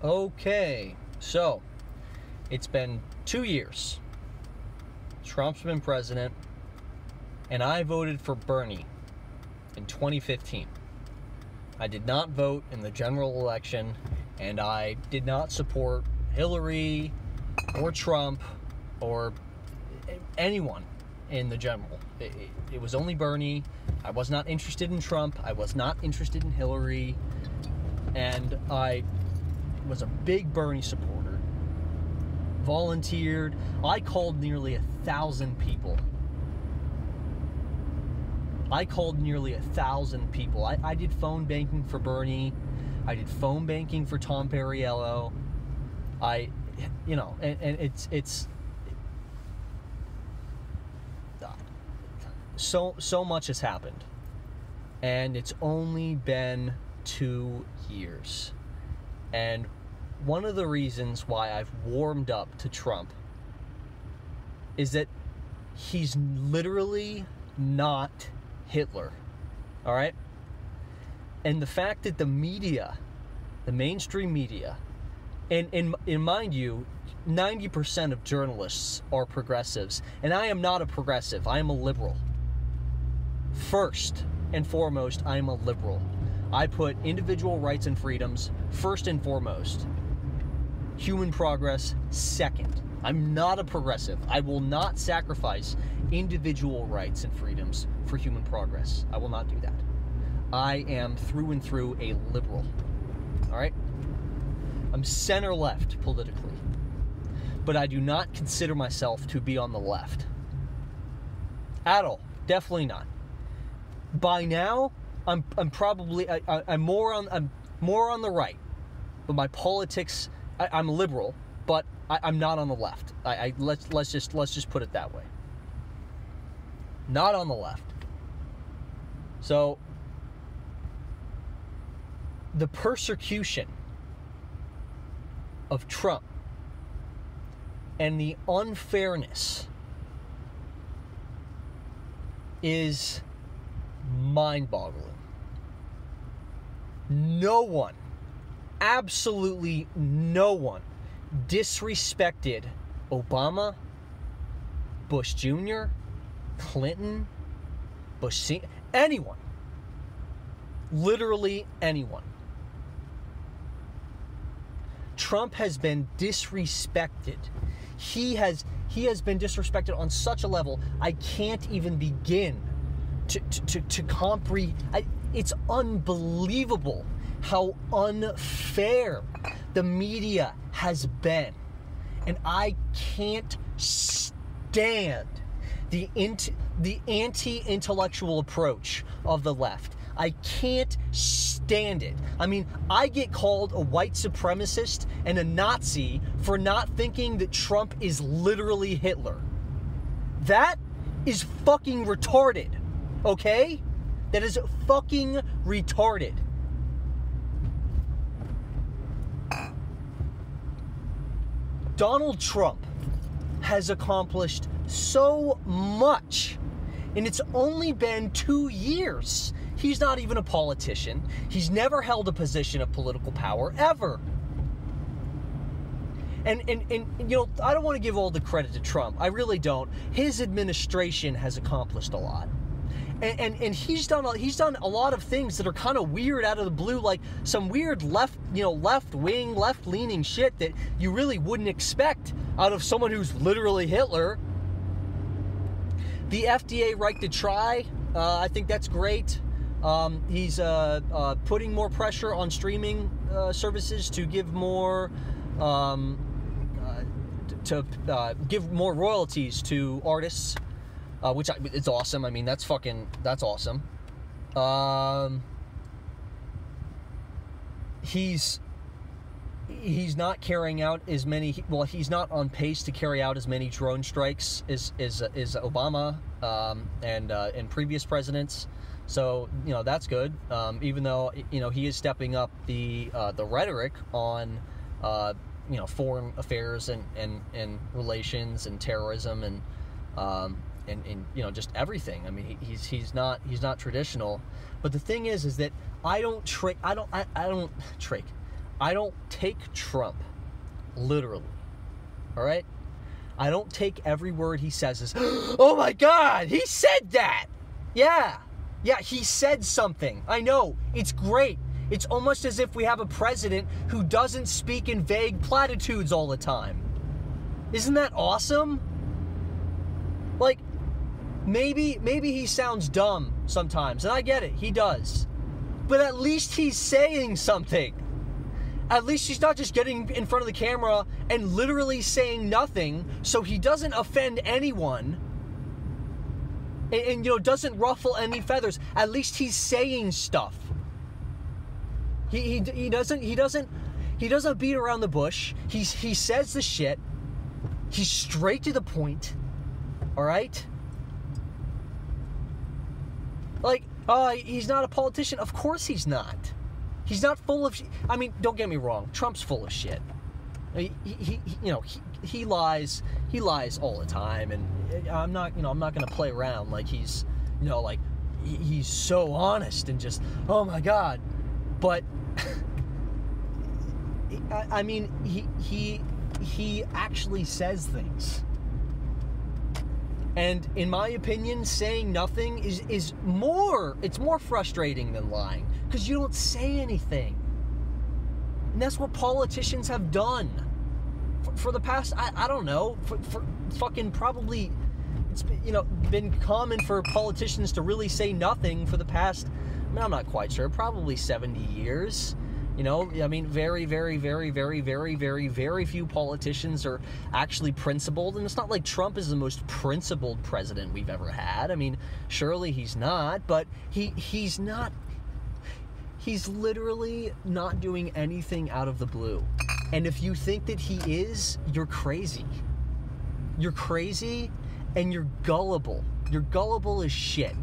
Okay, so it's been 2 years. Trump's been president, and I voted for Bernie in 2015. I did not vote in the general election, and I did not support Hillary or Trump or anyone in the general. It was only Bernie. I was not interested in Trump. I was not interested in Hillary. And I was a big Bernie supporter. Volunteered. I called nearly 1,000 people. I did phone banking for Bernie. I did phone banking for Tom Perriello. It's so much has happened, and it's only been 2 years. And one of the reasons why I've warmed up to Trump is that he's literally not Hitler. All right? And the fact that the media, the mainstream media, and mind you, 90% of journalists are progressives, and I am not a progressive. I am a liberal. First and foremost, I am a liberal. I put individual rights and freedoms first and foremost. Human progress second. I'm not a progressive. I will not sacrifice individual rights and freedoms for human progress. I will not do that. I am through and through a liberal. All right? I'm center-left politically. But I do not consider myself to be on the left. At all. Definitely not. By now, I'm probably I'm more on the right. But my politics, I'm liberal, but I'm not on the left. Let's just put it that way. Not on the left. So the persecution of Trump and the unfairness is mind-boggling. No one, absolutely no one, disrespected Obama, Bush Jr., Clinton, Bush Sr., anyone. Literally anyone. Trump has been disrespected. He has been disrespected on such a level I can't even begin to comprehend. It's unbelievable how unfair the media has been. And I can't stand the anti-intellectual approach of the left. I can't stand it. I mean, I get called a white supremacist and a Nazi for not thinking that Trump is literally Hitler. That is fucking retarded. Okay? That is fucking retarded. Donald Trump has accomplished so much, and it's only been 2 years. He's not even a politician. He's never held a position of political power, ever. And you know, I don't want to give all the credit to Trump. I really don't. His administration has accomplished a lot. And he's done a lot of things that are kind of weird out of the blue, like some weird left-wing, left-leaning shit that you really wouldn't expect out of someone who's literally Hitler. The FDA right to try, I think that's great. He's putting more pressure on streaming services to give more give more royalties to artists. Which it's awesome. I mean, that's awesome. He's not carrying out as many. Well, he's not on pace to carry out as many drone strikes as Obama and previous presidents. So that's good. Even though he is stepping up the rhetoric on foreign affairs and relations and terrorism and just everything. I mean, he's not traditional. But the thing is that I don't I don't take Trump literally. All right? I don't take every word he says as, oh my God, he said that. Yeah, he said something. I know, it's great. It's almost as if we have a president who doesn't speak in vague platitudes all the time. Isn't that awesome? Like, maybe he sounds dumb sometimes, and I get it, he does. But at least he's saying something. At least he's not just getting in front of the camera and literally saying nothing so he doesn't offend anyone and doesn't ruffle any feathers. At least he's saying stuff. He doesn't beat around the bush. He says the shit. He's straight to the point. All right? Like, he's not a politician. Of course he's not. He's not full of. I mean, don't get me wrong. Trump's full of shit. He lies. He lies all the time, and I'm not going to play around like he's, he's so honest and just, oh my God. But I mean, he actually says things. And in my opinion, saying nothing is more frustrating than lying, because you don't say anything. And that's what politicians have done for the past, I don't know, for fucking probably, it's been common for politicians to really say nothing for the past, I'm not quite sure, probably 70 years. I mean, very, very, very, very, very, very, very few politicians are actually principled. And it's not like Trump is the most principled president we've ever had. I mean, surely he's not, but he's not. He's literally not doing anything out of the blue. And if you think that he is, you're crazy. You're crazy and you're gullible. You're gullible as shit.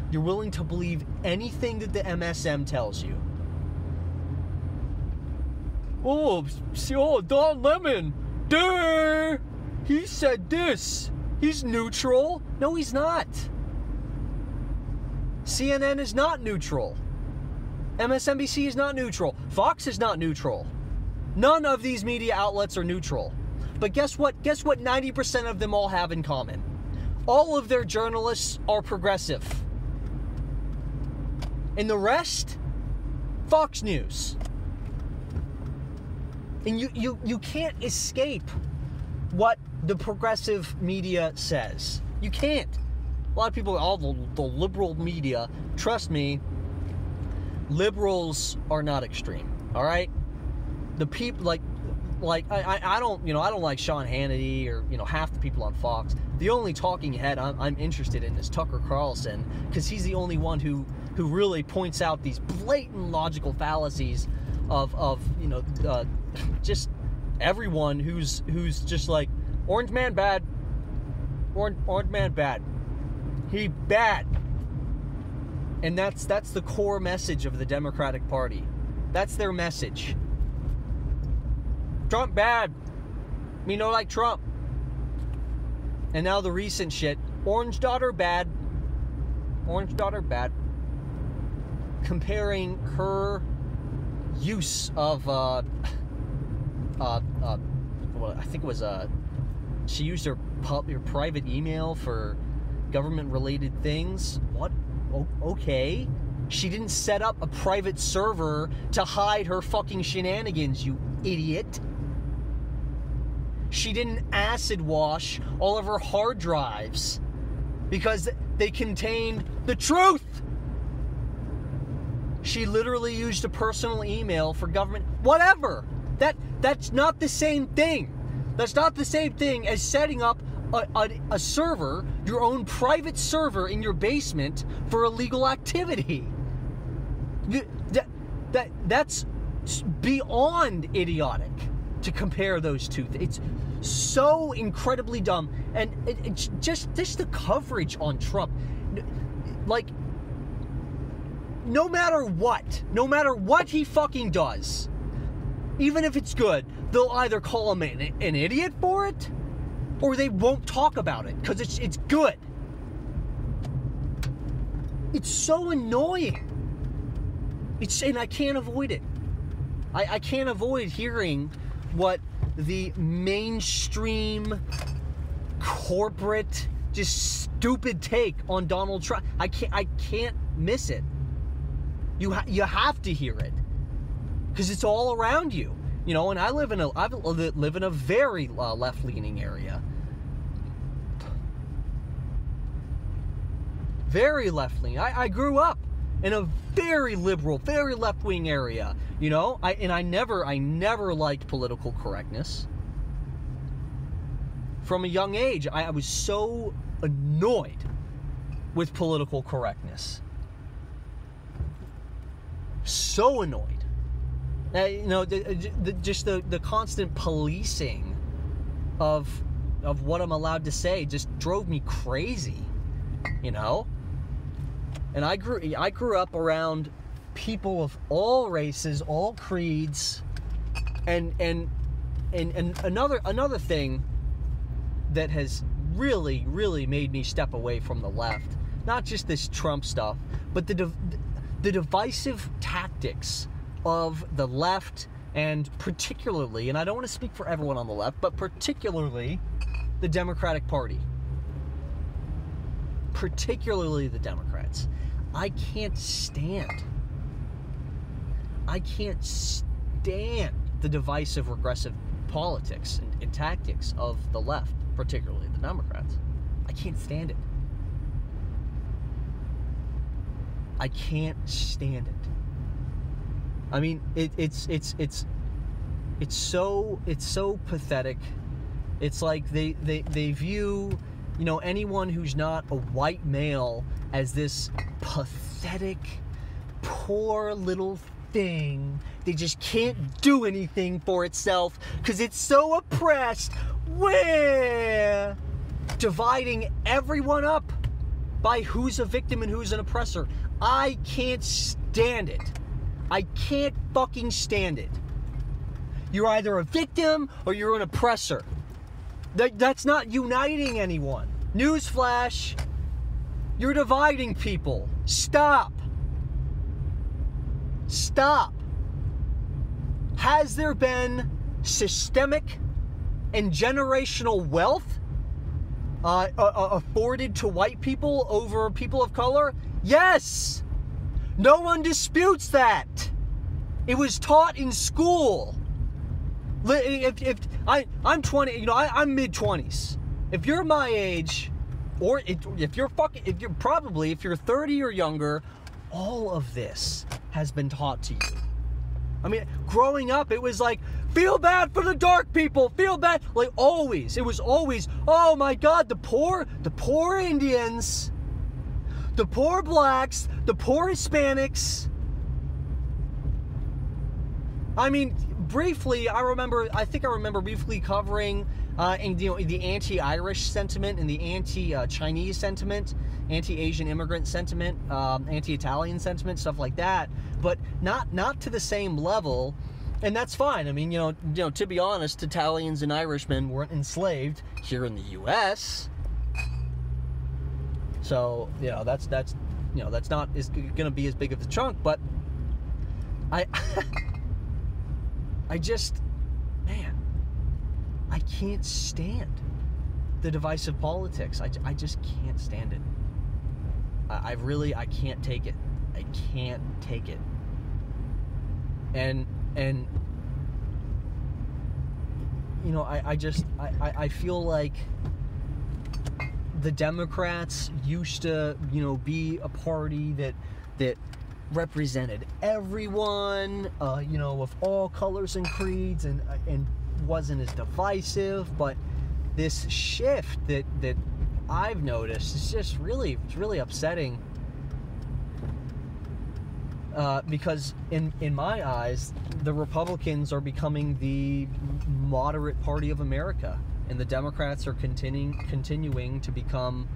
You're willing to believe anything that the MSM tells you. Oh, Don Lemon, duh, he said this. He's neutral. No, he's not. CNN is not neutral. MSNBC is not neutral. Fox is not neutral. None of these media outlets are neutral. But guess what? Guess what 90% of them all have in common? All of their journalists are progressive. And the rest? Fox News. And you can't escape what the progressive media says. You can't. A lot of people, the liberal media, trust me, liberals are not extreme. All right? The people I don't like Sean Hannity or half the people on Fox. The only talking head I'm interested in is Tucker Carlson, because he's the only one who really points out these blatant logical fallacies of just everyone who's just like, Orange man bad, Orange man bad, he bad. And that's the core message of the Democratic Party. That's their message. Trump bad, me no like Trump. And now the recent shit, Orange daughter bad, Orange daughter bad, comparing her use of well, I think it was she used her private email for government-related things. What? Okay. She didn't set up a private server to hide her fucking shenanigans, you idiot. She didn't acid wash all of her hard drives because they contained the truth. She literally used a personal email for government. Whatever. That's not the same thing. That's not the same thing as setting up a server, your own private server in your basement for illegal activity. That's beyond idiotic to compare those two. It's so incredibly dumb. And it's just the coverage on Trump. Like, no matter what he fucking does, even if it's good, they'll either call him an idiot for it, or they won't talk about it because it's good. It's so annoying. And I can't avoid it. I can't avoid hearing what the mainstream corporate just stupid take on Donald Trump. I can't miss it. You have to hear it because it's all around you. You know, and I live in a very left-leaning area. Very left-leaning. I grew up in a very liberal, very left-wing area. You know, I never liked political correctness. From a young age, I was so annoyed with political correctness. So annoyed. You know, just the constant policing of what I'm allowed to say just drove me crazy. You know, and I grew up around people of all races, all creeds, and another thing that has really made me step away from the left, not just this Trump stuff, but the divisive tactics of the left, and particularly, and I don't want to speak for everyone on the left, but particularly the Democratic Party. Particularly the Democrats. I can't stand the divisive, regressive politics and tactics of the left, particularly the Democrats. I can't stand it. I can't stand it. I mean, it's so pathetic. It's like they view, you know, anyone who's not a white male as this pathetic, poor little thing. They just can't do anything for itself because it's so oppressed. We're dividing everyone up by who's a victim and who's an oppressor. I can't stand it. I can't fucking stand it. You're either a victim or you're an oppressor. That's not uniting anyone. Newsflash, you're dividing people. Stop. Stop. Has there been systemic and generational wealth afforded to white people over people of color? Yes. No one disputes that. It was taught in school. If I'm 20, you know, I'm mid-20s. If you're my age, or if you're 30 or younger, all of this has been taught to you. I mean, growing up, it was like, feel bad for the dark people, feel bad. Like always, it was always, oh my God, the poor Indians, the poor blacks, the poor Hispanics. I mean, briefly, I think I remember briefly covering the anti-Irish sentiment and the anti-Chinese sentiment, anti-Asian immigrant sentiment, anti-Italian sentiment, stuff like that, but not to the same level, and that's fine. I mean, you know, to be honest, Italians and Irishmen weren't enslaved here in the U.S., so you know that's not going to be as big of a chunk, but I just, man, I can't stand the divisive politics. I just can't stand it. I can't take it. I can't take it. And you know, I feel like the Democrats used to, you know, be a party that represented everyone, you know, of all colors and creeds, and wasn't as divisive. But this shift that I've noticed is just really upsetting, because in my eyes, the Republicans are becoming the moderate party of America, and the Democrats are continuing to become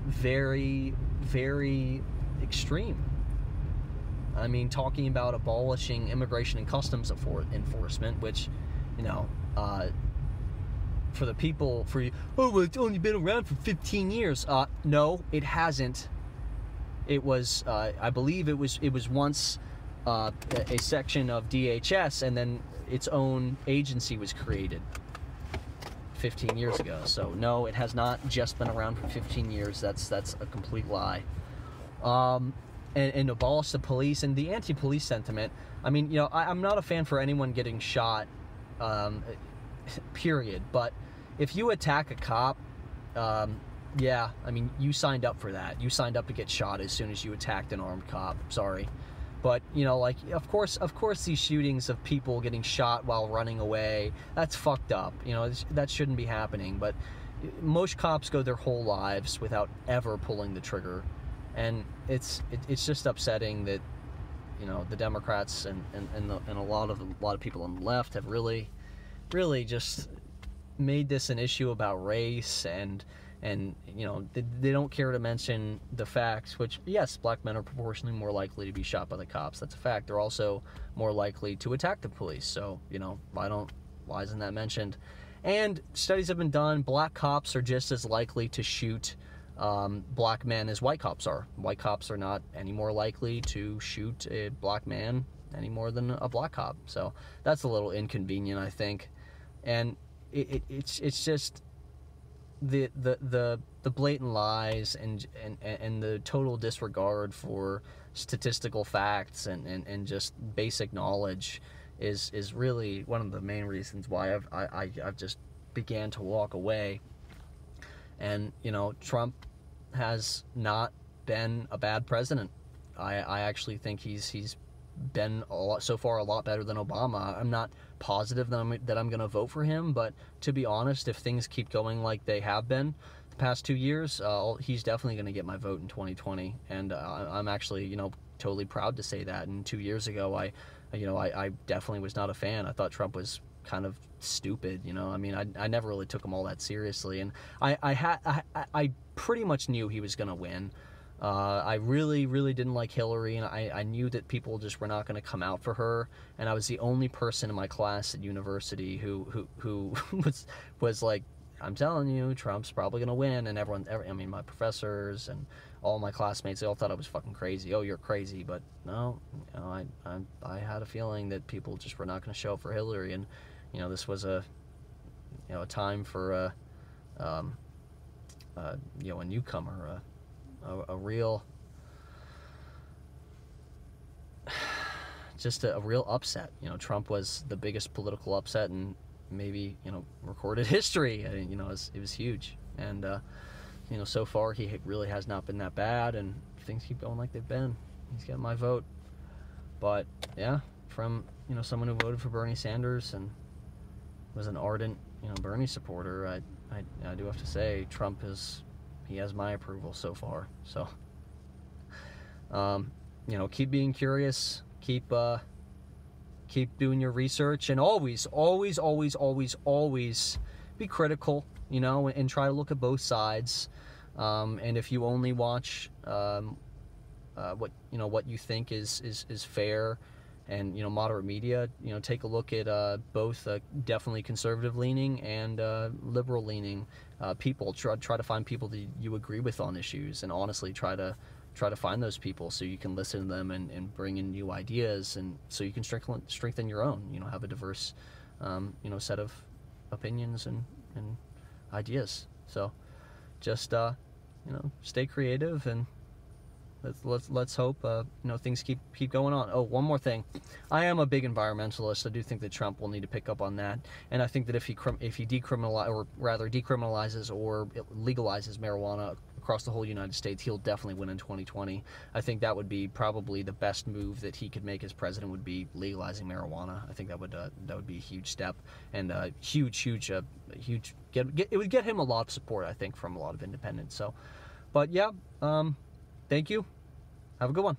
very extreme. I mean, talking about abolishing immigration and customs enforcement, which, you know, for the people, well, it's only been around for 15 years. No, it hasn't. It was, I believe it was once a section of DHS, and then its own agency was created 15 years ago. So no, it has not just been around for 15 years. That's a complete lie. And abolish the police and the anti-police sentiment. I mean, you know, I'm not a fan for anyone getting shot, period. But if you attack a cop, yeah, I mean, you signed up for that. You signed up to get shot as soon as you attacked an armed cop. Sorry. But, you know, like, of course these shootings of people getting shot while running away, that's fucked up. You know, that shouldn't be happening. But most cops go their whole lives without ever pulling the trigger. And it's just upsetting that, you know, the Democrats and a lot of people on the left have really just made this an issue about race, and you know, they don't care to mention the facts, which, yes, black men are proportionally more likely to be shot by the cops. That's a fact. They're also more likely to attack the police. So, you know, why isn't that mentioned? And studies have been done. Black cops are just as likely to shoot black men as white cops are. White cops are not any more likely to shoot a black man any more than a black cop. So that's a little inconvenient, I think. And it's just the blatant lies and the total disregard for statistical facts and just basic knowledge is really one of the main reasons why I've just began to walk away. And, you know, Trump has not been a bad president. I actually think he's been so far a lot better than Obama. I'm not positive that I'm going to vote for him, but to be honest, if things keep going like they have been the past 2 years, he's definitely going to get my vote in 2020. And I'm actually, you know, totally proud to say that. And 2 years ago, I definitely was not a fan. I thought Trump was kind of stupid, you know. I mean, I never really took him all that seriously, and I pretty much knew he was going to win. I really didn't like Hillary, and I knew that people just were not going to come out for her, and I was the only person in my class at university who was like, I'm telling you, Trump's probably going to win. And I mean, my professors and all my classmates, they all thought I was fucking crazy. Oh, you're crazy. But no, you know, I had a feeling that people just were not going to show up for Hillary. And, you know, this was a time for you know, a newcomer, a real, just a real upset. You know, Trump was the biggest political upset in maybe, you know, recorded history. I mean, you know, it was huge. And, you know, so far he really has not been that bad, and things keep going like they've been. He's got my vote. But, yeah, from, you know, someone who voted for Bernie Sanders and was an ardent, you know, Bernie supporter, I do have to say Trump he has my approval so far. So, you know, keep being curious, keep doing your research, and always be critical, you know, and try to look at both sides. And if you only watch what you think is fair and, you know, moderate media, you know, take a look at both definitely conservative leaning and liberal leaning people. Try to find people that you agree with on issues, and honestly try to find those people so you can listen to them and bring in new ideas, and so you can strengthen your own, you know, have a diverse you know, set of opinions and ideas. So just you know, stay creative, and let's hope you know, things keep going on. Oh, one more thing, I am a big environmentalist. I do think that Trump will need to pick up on that, and I think that if he decriminalizes or legalizes marijuana across the whole United States, he'll definitely win in 2020. I think that would be probably the best move that he could make as president, would be legalizing marijuana. I think that would be a huge step, and it would get him a lot of support, I think, from a lot of independents. So, but yeah, thank you. Have a good one.